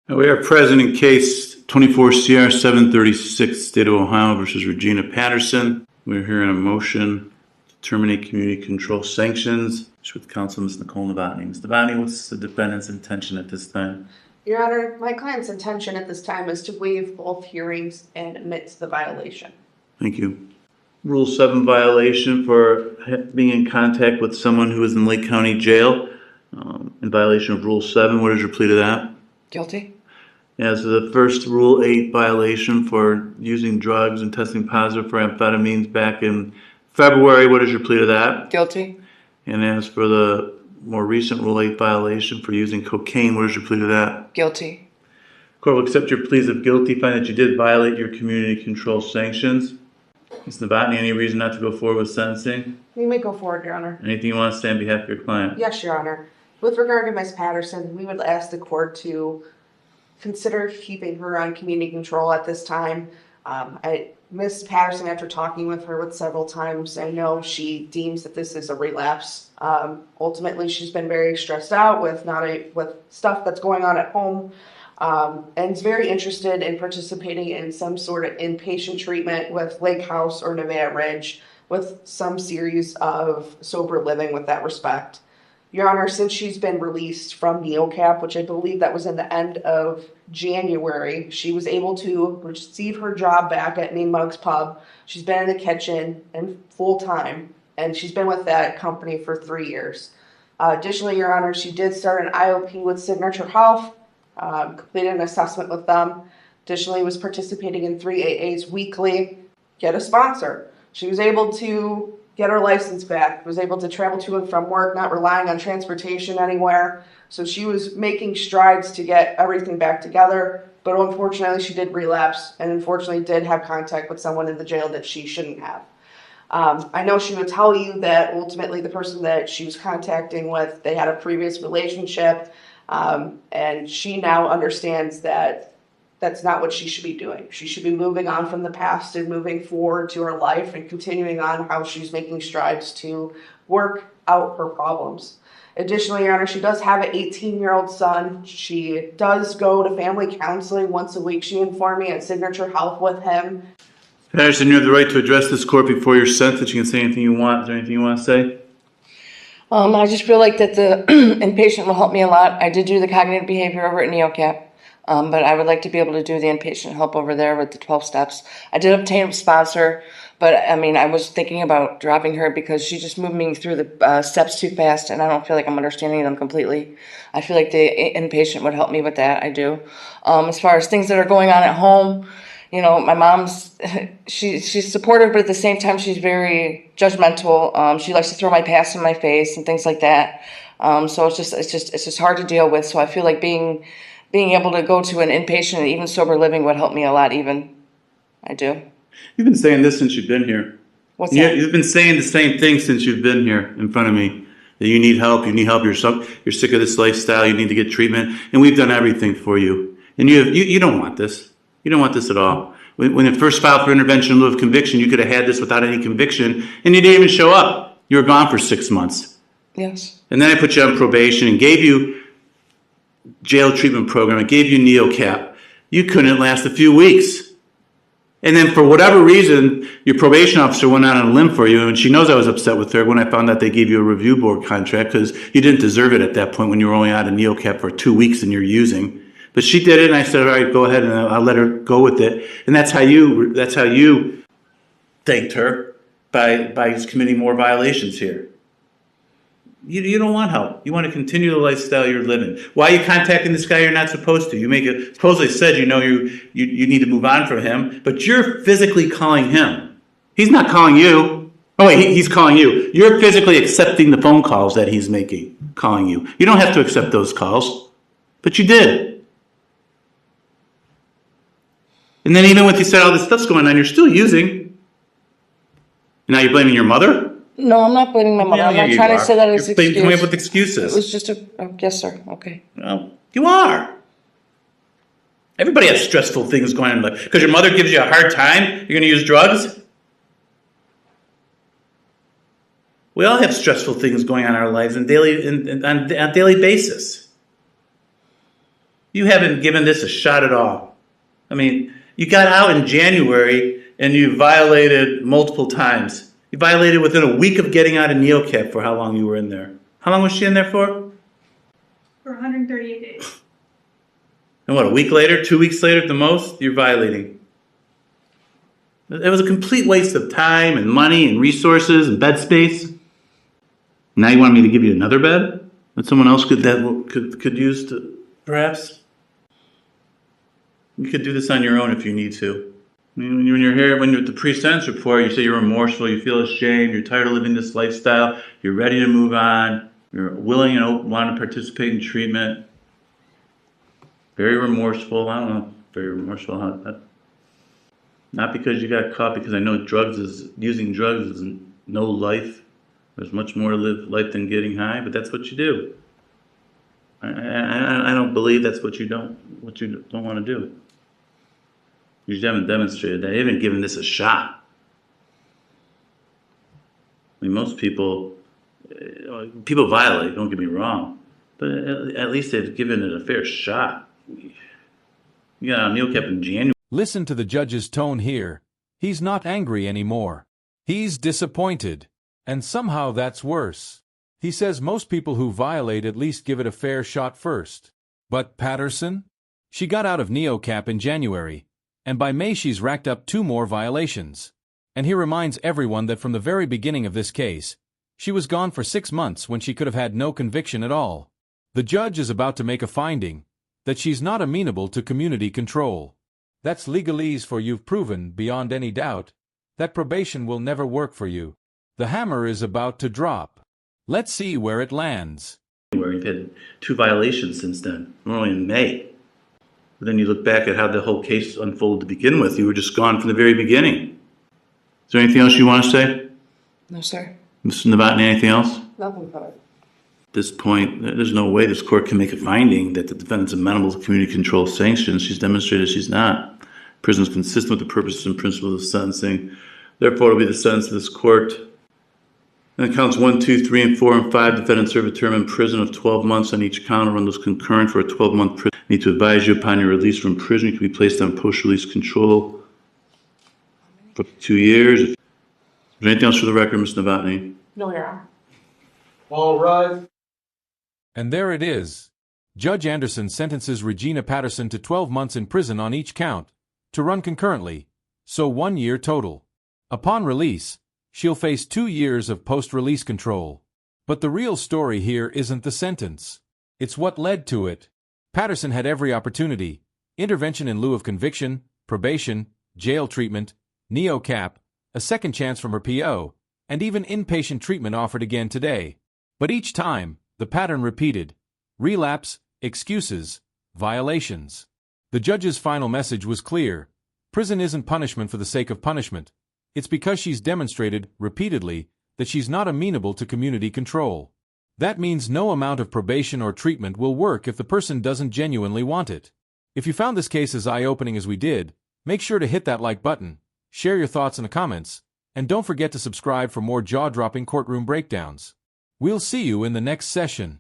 We are present in case 24 CR 736, State of Ohio versus Regina Patterson. We're hearing a motion to terminate community control sanctions with counsel Ms. Nicole Novotny. Ms. Novotny, what's the defendant's intention at this time? Your Honor, my client's intention at this time is to waive both hearings and admit to the violation. Thank you. Rule 7 violation for being in contact with someone who is in Lake County Jail in violation of Rule 7. What is your plea to that? Guilty. As the first Rule 8 violation for using drugs and testing positive for amphetamines back in February, what is your plea to that? Guilty. And as for the more recent Rule 8 violation for using cocaine, what is your plea to that? Guilty. Court will accept your pleas of guilty, find that you did violate your community control sanctions. Ms. Novotny, any reason not to go forward with sentencing? You may go forward, Your Honor. Anything you want to say on behalf of your client? Yes, Your Honor. With regard to Ms. Patterson, we would ask the court to consider keeping her on community control at this time. Ms. Patterson, after talking with her several times, I know she deems that this is a relapse. Ultimately, she's been very stressed out with stuff that's going on at home, and is very interested in participating in some sort of inpatient treatment with Lake House or Nevada Ridge, with some series of sober living with that respect. Your Honor, since she's been released from NeoCap, which I believe that was in the end of January, she was able to receive her job back at Mean Mugs Pub. She's been in the kitchen and full time, and she's been with that company for 3 years. Additionally, Your Honor, she did start an IOP with Signature Health, completed an assessment with them. Additionally, was participating in 3 AAs weekly, get a sponsor. She was able to get her license back, was able to travel to and from work, not relying on transportation anywhere. So she was making strides to get everything back together, but unfortunately she did relapse and unfortunately did have contact with someone in the jail that she shouldn't have. I know she would tell you that ultimately the person that she was contacting with, they had a previous relationship, and she now understands that that's not what she should be doing. She should be moving on from the past and moving forward to her life and continuing on how she's making strides to work out her problems. Additionally, Your Honor, she does have an 18-year-old son. She does go to family counseling once a week. She informed me at Signature Health with him. Patterson, you have the right to address this court before you're sentenced. You can say anything you want. Is there anything you want to say? I just feel like that the inpatient will help me a lot. I did do the cognitive behavior over at NeoCap, but I would like to be able to do the inpatient help over there with the 12 steps. I did obtain a sponsor, but I mean, I was thinking about dropping her because she just moved me through the steps too fast, and I don't feel like I'm understanding them completely. I feel like the inpatient would help me with that. I do. As far as things that are going on at home, you know, my mom's, she's supportive, but at the same time, she's very judgmental. She likes to throw my past in my face and things like that. So it's just hard to deal with. So I feel like being able to go to an inpatient and even sober living would help me a lot. Even I do. You've been saying this since you've been here. What's that? You've been saying the same thing since you've been here in front of me. That you need help. You're sick of this lifestyle. You need to get treatment, and we've done everything for you. And you don't want this. You don't want this at all. When it first filed for intervention in lieu of conviction, you could have had this without any conviction, and you didn't even show up. You were gone for 6 months. Yes. And then I put you on probation and gave you jail treatment program. I gave you NeoCap. You couldn't last a few weeks. And then for whatever reason, your probation officer went out on a limb for you, and she knows I was upset with her when I found out they gave you a review board contract because you didn't deserve it at that point when you were only out of NeoCap for 2 weeks and you're using. But she did it, and I said, all right, go ahead, and I'll let her go with it. And that's how you thanked her by just committing more violations here. You don't want help. You want to continue the lifestyle you're living. Why are you contacting this guy you're not supposed to? You supposedly said you need to move on from him, but you're physically calling him. He's not calling you. Oh wait, he's calling you. You're physically accepting the phone calls that he's calling you. You don't have to accept those calls, but you did. And then even when you said all this stuff's going on, you're still using. And now you're blaming your mother? No, I'm not blaming my mother. I'm not trying to say that as an excuse. You're coming up with excuses. It was just yes, sir. Okay. Well, you are. Everybody has stressful things going on in life. Because your mother gives you a hard time, you're going to use drugs? We all have stressful things going on in our lives on a daily basis. You haven't given this a shot at all. I mean, you got out in January and you violated multiple times. You violated within a week of getting out of NeoCap for how long you were in there. How long was she in there for? For 138 days. And what, a week later, 2 weeks later at the most, you're violating. It was a complete waste of time and money and resources and bed space. Now you want me to give you another bed that someone else could use to, perhaps? You could do this on your own if you need to. I mean, when you're here, when you're at the pre-sentence report, you say you're remorseful, you feel ashamed, you're tired of living this lifestyle, you're ready to move on, you're willing and want to participate in treatment. Very remorseful. I don't know. Very remorseful. Not because you got caught, because I know using drugs is no life. There's much more to life than getting high, but that's what you do. I don't believe that's what you don't want to do. You just haven't demonstrated that. You haven't given this a shot. I mean, most people violate, don't get me wrong, but at least they've given it a fair shot. You got a NeoCap in January. Listen to the judge's tone here. He's not angry anymore. He's disappointed. And somehow that's worse. He says most people who violate at least give it a fair shot first. But Patterson? She got out of NeoCap in January, and by May she's racked up 2 more violations. And he reminds everyone that from the very beginning of this case, she was gone for 6 months when she could have had no conviction at all. The judge is about to make a finding that she's not amenable to community control. That's legalese for you've proven, beyond any doubt, that probation will never work for you. The hammer is about to drop. Let's see where it lands. You've had 2 violations since then. We're only in May. But then you look back at how the whole case unfolded to begin with. You were just gone from the very beginning. Is there anything else you want to say? No, sir. Mr. Novotny, anything else? Nothing further. At this point, there's no way this court can make a finding that the defendant's amenable to community control sanctions. She's demonstrated she's not. Prison is consistent with the purposes and principles of sentencing. Therefore, it will be the sentence of this court. And counts 1, 2, 3, and 4, and 5 defendants serve a term in prison of 12 months on each count. Run those concurrent for a 12-month prison. I need to advise you upon your release from prison, you can be placed on post-release control for 2 years. Is there anything else for the record, Ms. Novotny? No, Your Honor. All rise. And there it is. Judge Anderson sentences Regina Patterson to 12 months in prison on each count, to run concurrently, so 1 year total. Upon release, she'll face 2 years of post-release control. But the real story here isn't the sentence. It's what led to it. Patterson had every opportunity: intervention in lieu of conviction, probation, jail treatment, NeoCap, a second chance from her PO, and even inpatient treatment offered again today. But each time, the pattern repeated: relapse, excuses, violations. The judge's final message was clear. Prison isn't punishment for the sake of punishment. It's because she's demonstrated, repeatedly, that she's not amenable to community control. That means no amount of probation or treatment will work if the person doesn't genuinely want it. If you found this case as eye-opening as we did, make sure to hit that like button, share your thoughts in the comments, and don't forget to subscribe for more jaw-dropping courtroom breakdowns. We'll see you in the next session.